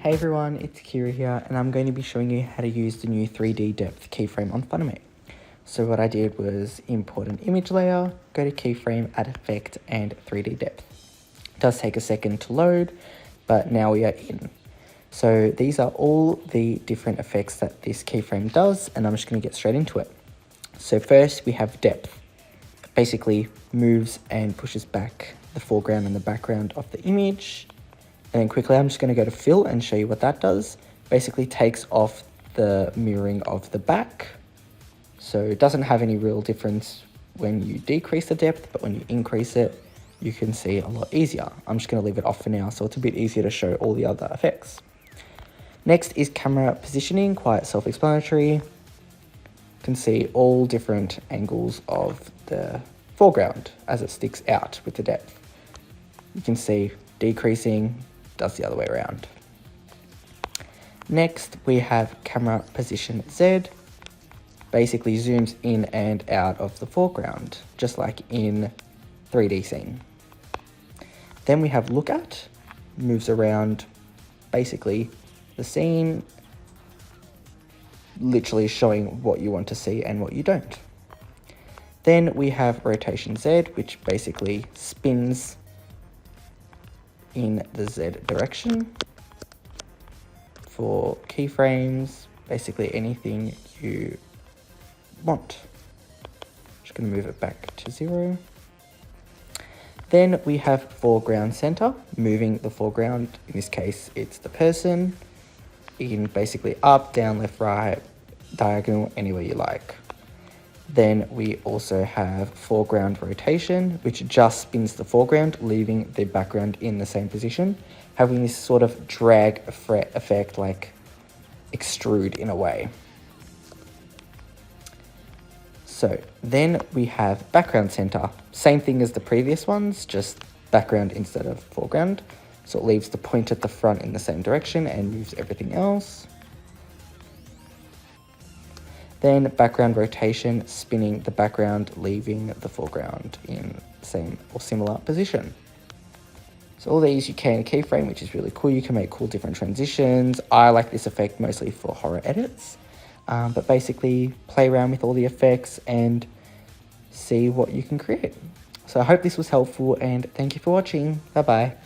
Hey everyone, it's Kira here, and I'm going to be showing you how to use the new 3D depth keyframe on Funimate. So what I did was import an image layer, go to keyframe, add effect, and 3D depth. It does take a second to load, but now we are in. So these are all the different effects that this keyframe does, and I'm just going to get straight into it. So first we have depth. Basically moves and pushes back the foreground and the background of the image. And then quickly, I'm just going to go to fill and show you what that does. Basically takes off the mirroring of the back. So it doesn't have any real difference when you decrease the depth, but when you increase it, you can see a lot easier. I'm just going to leave it off for now, so it's a bit easier to show all the other effects. Next is camera positioning, quite self-explanatory. You can see all different angles of the foreground as it sticks out with the depth. You can see decreasing, does the other way around. Next, we have camera position Z. Basically zooms in and out of the foreground, just like in 3D scene. Then we have look at, moves around basically the scene, literally showing what you want to see and what you don't. Then we have rotation Z, which basically spins in the Z direction for keyframes, basically anything you want. Just going to move it back to 0. Then we have foreground center, moving the foreground, in this case it's the person, in basically up, down, left, right, diagonal, anywhere you like. Then we also have foreground rotation, which just spins the foreground, leaving the background in the same position, having this sort of drag effect, like extrude in a way. So then we have background center, same thing as the previous ones, just background instead of foreground. So it leaves the point at the front in the same direction and moves everything else. Then background rotation, spinning the background, leaving the foreground in the same or similar position. So all these you can keyframe, which is really cool. You can make cool different transitions. I like this effect mostly for horror edits, but basically play around with all the effects and see what you can create. So I hope this was helpful, and thank you for watching. Bye bye.